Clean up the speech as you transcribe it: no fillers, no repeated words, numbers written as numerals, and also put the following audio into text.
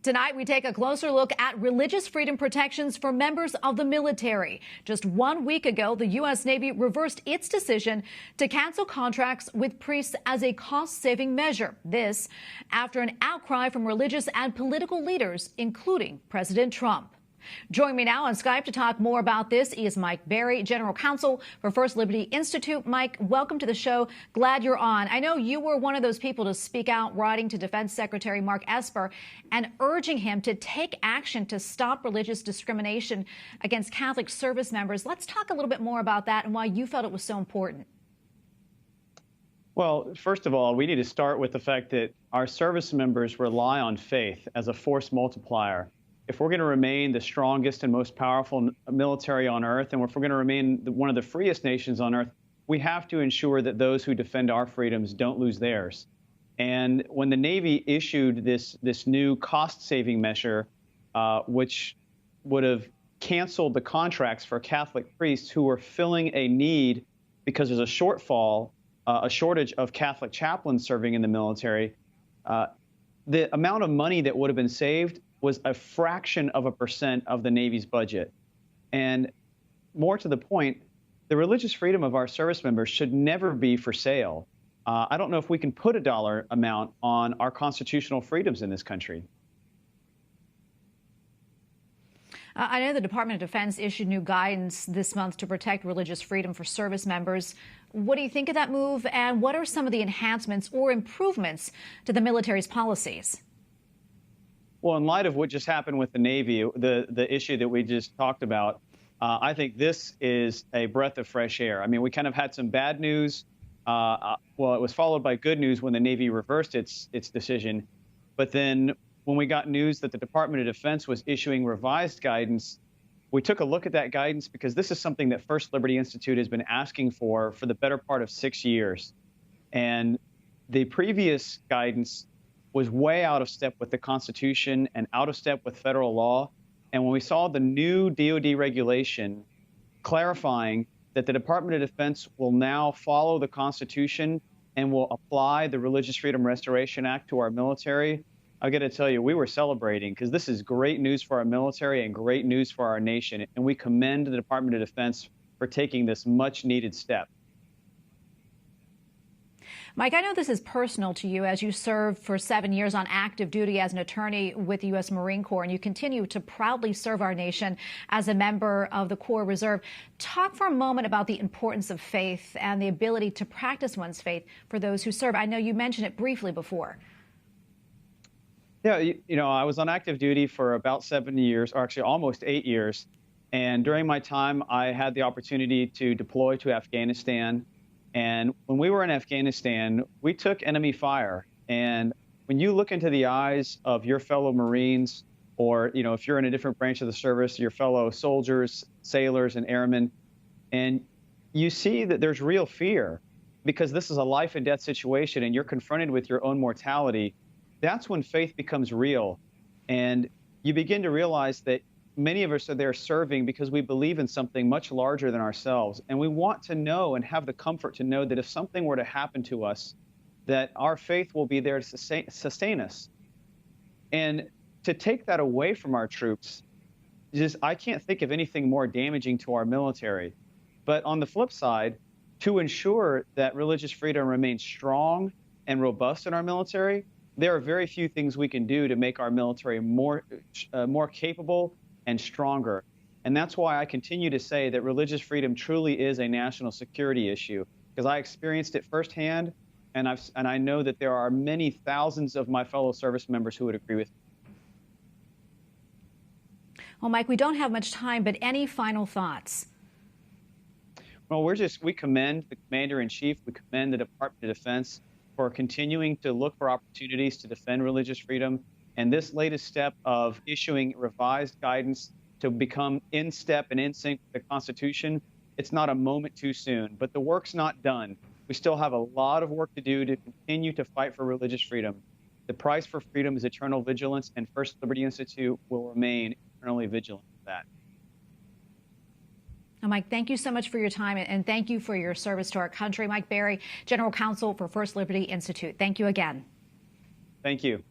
Tonight, we take a closer look at religious freedom protections for members of the military. Just 1 week ago, the U.S. Navy reversed its decision to cancel contracts with priests as a cost-saving measure. This after an outcry from religious and political leaders, including President Trump. Joining me now on Skype to talk more about this is Mike Berry, General Counsel for First Liberty Institute. Mike, welcome to the show. Glad you're on. I know you were one of those people to speak out, writing to Defense Secretary Mark Esper and urging him to take action to stop religious discrimination against Catholic service members. Let's talk a little bit more about that and why you felt it was so important. Well, first of all, we need to start with the fact that our service members rely on faith as a force multiplier. If we're going to remain the strongest and most powerful military on earth, and if we're going to remain one of the freest nations on earth, we have to ensure that those who defend our freedoms don't lose theirs. And when the Navy issued this new cost-saving measure, which would have canceled the contracts for Catholic priests who were filling a need because there's a shortfall, a shortage of Catholic chaplains serving in the military, the amount of money that would have been saved was a fraction of a % of the Navy's budget. And more to the point, the religious freedom of our service members should never be for sale. I don't know if we can put a dollar amount on our constitutional freedoms in this country. I know the Department of Defense issued new guidance this month to protect religious freedom for service members. What do you think of that move, and what are some of the enhancements or improvements to the military's policies? Well, in light of what just happened with the Navy, the issue that we just talked about, I think this is a breath of fresh air. I mean, we kind of had some bad news. Well, it was followed by good news when the Navy reversed its decision. But then when we got news that the Department of Defense was issuing revised guidance, we took a look at that guidance because this is something that First Liberty Institute has been asking for the better part of 6 years. And the previous guidance was way out of step with the Constitution and out of step with federal law. And when we saw the new DoD regulation clarifying that the Department of Defense will now follow the Constitution and will apply the Religious Freedom Restoration Act to our military, I got to tell you, we were celebrating because this is great news for our military and great news for our nation. And we commend the Department of Defense for taking this much needed step. Mike, I know this is personal to you as you served for 7 years on active duty as an attorney with the U.S. Marine Corps, and you continue to proudly serve our nation as a member of the Corps Reserve. Talk for a moment about the importance of faith and the ability to practice one's faith for those who serve. I know you mentioned it briefly before. Yeah, you know, I was on active duty for about 7 years, or actually almost 8 years. And during my time, I had the opportunity to deploy to Afghanistan. And when we were in Afghanistan, we took enemy fire. And when you look into the eyes of your fellow Marines, or, you know, if you're in a different branch of the service, your fellow soldiers, sailors, and airmen, and you see that there's real fear because this is a life and death situation and you're confronted with your own mortality, that's when faith becomes real. And you begin to realize that many of us are there serving because we believe in something much larger than ourselves. And we want to know and have the comfort to know that if something were to happen to us, that our faith will be there to sustain us. And to take that away from our troops, I can't think of anything more damaging to our military. But on the flip side, to ensure that religious freedom remains strong and robust in our military, there are very few things we can do to make our military more capable and stronger. And that's why I continue to say that religious freedom truly is a national security issue, because I experienced it firsthand, and I know that there are many thousands of my fellow service members who would agree with me. Well, Mike, we don't have much time, but any final thoughts? Well, we commend the Commander-in-Chief, we commend the Department of Defense for continuing to look for opportunities to defend religious freedom. And this latest step of issuing revised guidance to become in step and in sync with the Constitution, it's not a moment too soon. But the work's not done. We still have a lot of work to do to continue to fight for religious freedom. The price for freedom is eternal vigilance, and First Liberty Institute will remain eternally vigilant for that. Mike, thank you so much for your time, and thank you for your service to our country. Mike Berry, General Counsel for First Liberty Institute. Thank you again. Thank you.